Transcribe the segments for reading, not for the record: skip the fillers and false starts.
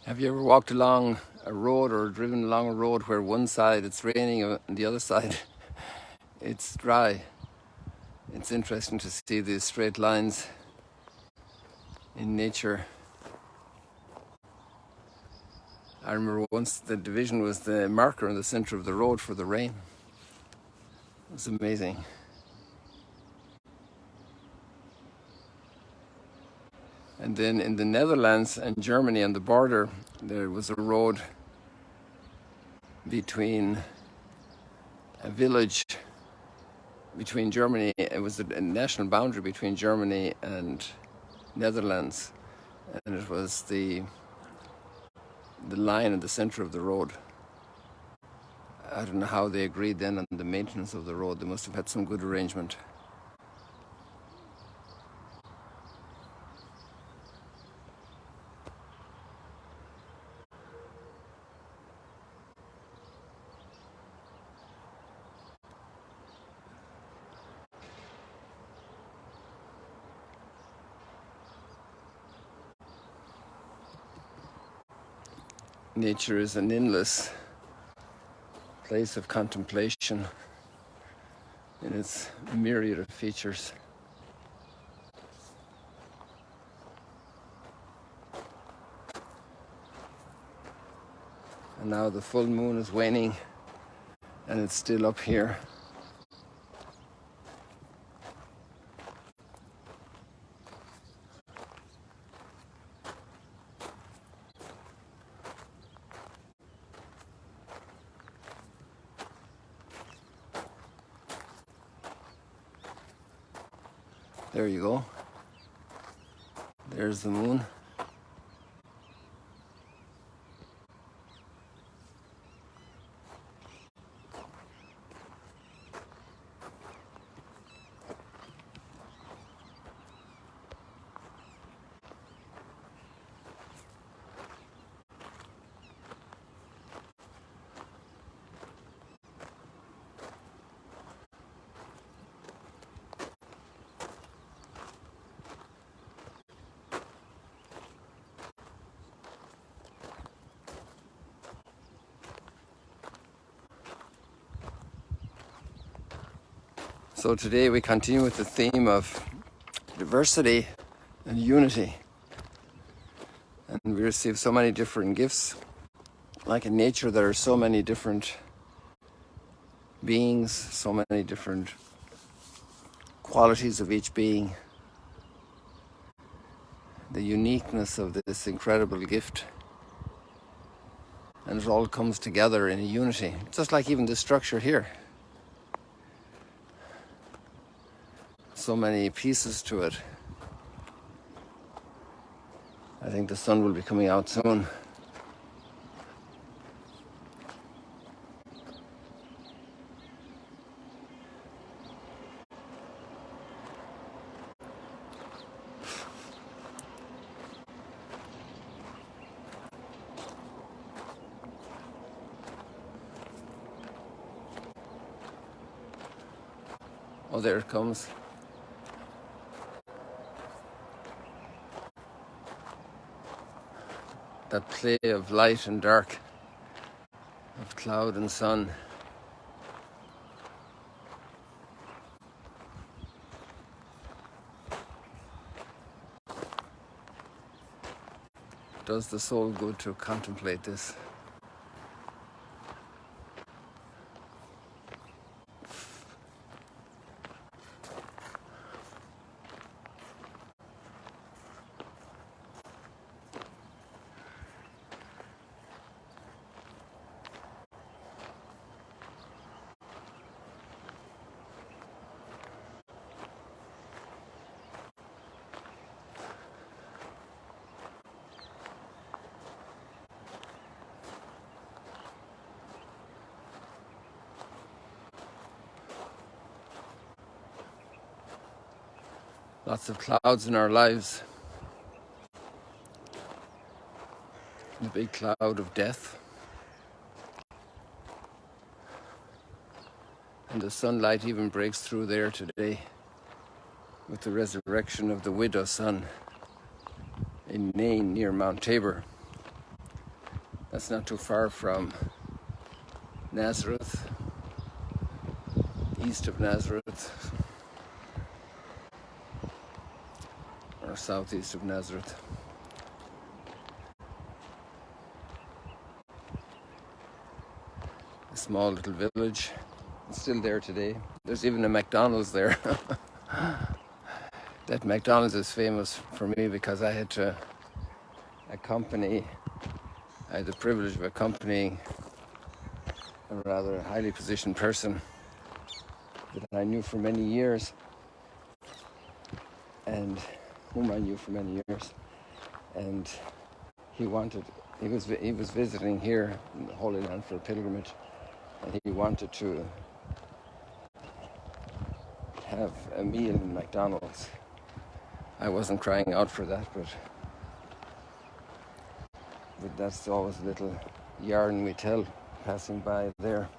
Have you ever walked along a road or driven along a road where one side it's raining and the other side it's dry? It's interesting to see these straight lines in nature. I remember once the division was the marker in the center of the road for the rain. It was amazing. And then in the Netherlands and Germany on the border, there was a road between a village between Germany. It was a national boundary between Germany and Netherlands, and it was the line in the center of the road. I don't know how they agreed then on the maintenance of the road. They must have had some good arrangement. Nature is an endless place of contemplation in its myriad of features. And now the full moon is waning and it's still up here. There you go. There's the moon. So today we continue with the theme of diversity and unity. And we receive so many different gifts. Like in nature, there are so many different beings, so many different qualities of each being. The uniqueness of this incredible gift. And it all comes together in a unity. Just like even this structure here. So many pieces to it. I think the sun will be coming out soon. Oh, there it comes. That play of light and dark, of cloud and sun. Does the soul good to contemplate this? Lots of clouds in our lives. The big cloud of death. And the sunlight even breaks through there today with the resurrection of the widow sun in Nain near Mount Tabor. That's not too far from Nazareth, east of Nazareth, or southeast of Nazareth. A small little village. It's still there today. There's even a McDonald's there. That McDonald's is famous for me because I had the privilege of accompanying a rather highly positioned person that I knew for many years, and whom I knew for many years, and he was visiting here in the Holy Land for a pilgrimage, and he wanted to have a meal in McDonald's. I wasn't crying out for that, but that's always a little yarn we tell passing by there.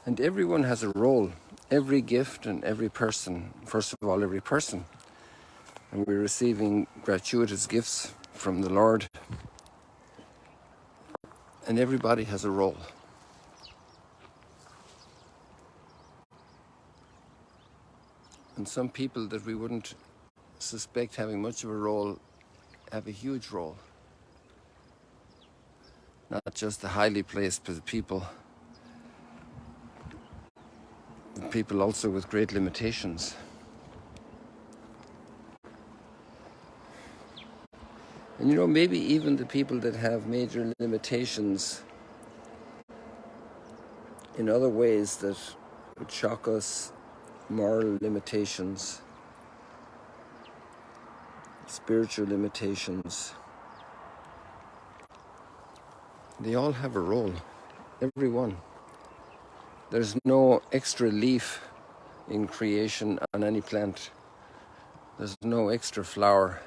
And everyone has a role, every gift and every person, first of all, every person. And we're receiving gratuitous gifts from the Lord. And everybody has a role. And some people that we wouldn't suspect having much of a role have a huge role. Not just the highly placed people, but people also with great limitations. And you know, maybe even the people that have major limitations in other ways that would shock us, moral limitations, spiritual limitations, they all have a role, every one. There's no extra leaf in creation on any plant. There's no extra flower.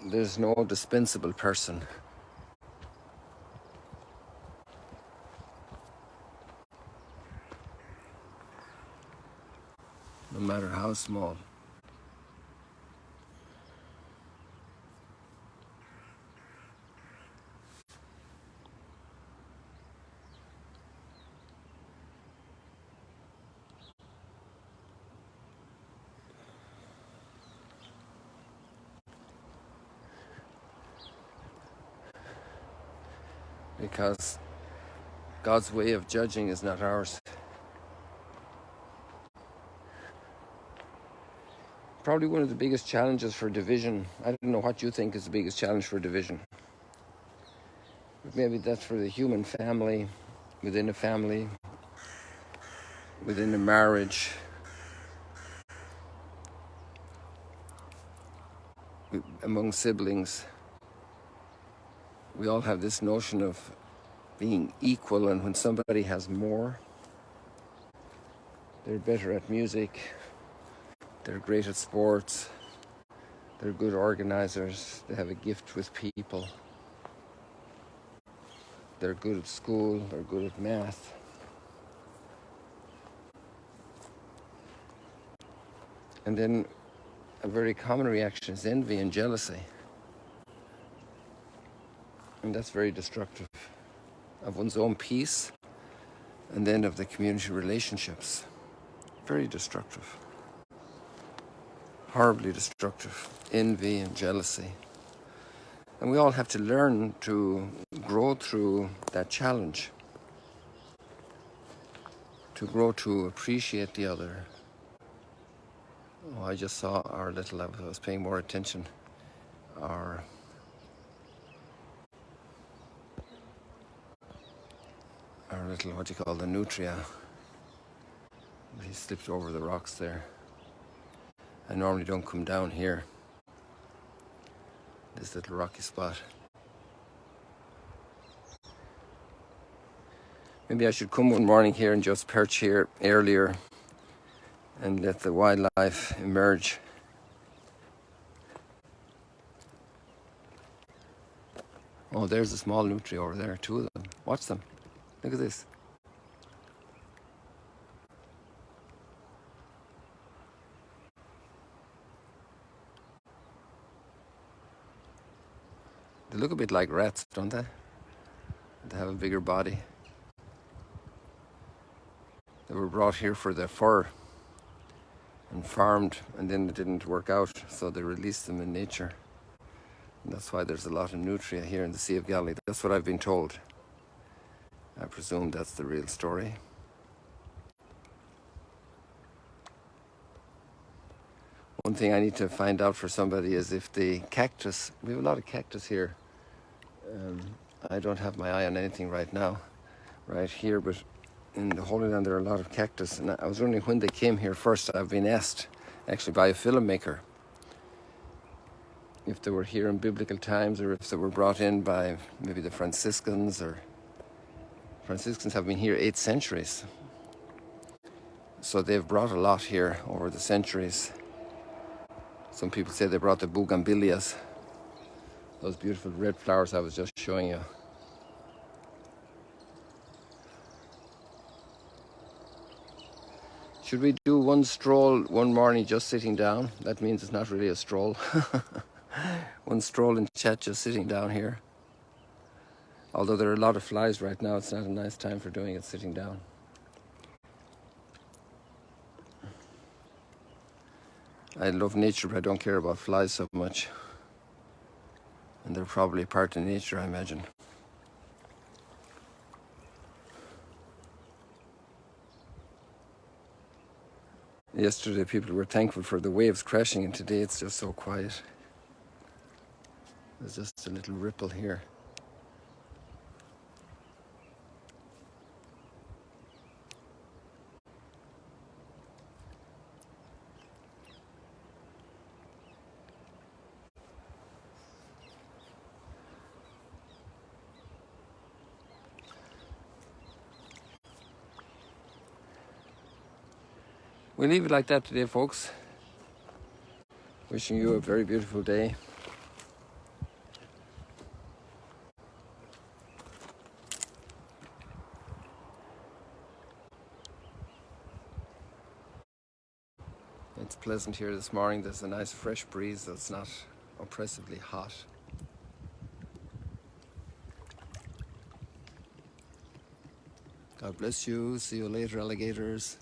There's no dispensable person. No matter how small. Because God's way of judging is not ours. Probably one of the biggest challenges for division, I don't know what you think is the biggest challenge for division. But maybe that's for the human family, within a marriage, among siblings. We all have this notion of being equal, and when somebody has more, they're better at music, they're great at sports, they're good organizers, they have a gift with people, they're good at school, they're good at math. And then a very common reaction is envy and jealousy. And that's very destructive of one's own peace and then of the community relationships. Very destructive. Horribly destructive. Envy and jealousy. And we all have to learn to grow through that challenge. To grow to appreciate the other. Oh, I just saw I was paying more attention. Our little, the nutria. He slipped over the rocks there. I normally don't come down here, this little rocky spot. Maybe I should come one morning here and just perch here earlier and let the wildlife emerge. Oh, there's a small nutria over there, 2 of them. Watch them. Look at this. They look a bit like rats, don't they? They have a bigger body. They were brought here for their fur and farmed, and then it didn't work out, so they released them in nature. And that's why there's a lot of nutria here in the Sea of Galilee. That's what I've been told. I presume that's the real story. One thing I need to find out for somebody is if the cactus, we have a lot of cactus here. I don't have my eye on anything right now, right here, but in the Holy Land there are a lot of cactus. And I was wondering when they came here first. I've been asked actually by a filmmaker if they were here in biblical times or if they were brought in by maybe the Franciscans. Or Franciscans have been here 8 centuries. So they've brought a lot here over the centuries. Some people say they brought the bougainvilleas, those beautiful red flowers I was just showing you. Should we do one stroll one morning just sitting down? That means it's not really a stroll. One stroll and chat just sitting down here. Although there are a lot of flies right now, it's not a nice time for doing it sitting down. I love nature, but I don't care about flies so much. And they're probably part of nature, I imagine. Yesterday people were thankful for the waves crashing, and today it's just so quiet. There's just a little ripple here. We'll leave it like that today, folks. Wishing you a very beautiful day. It's pleasant here this morning. There's a nice fresh breeze that's not oppressively hot. God bless you. See you later, alligators.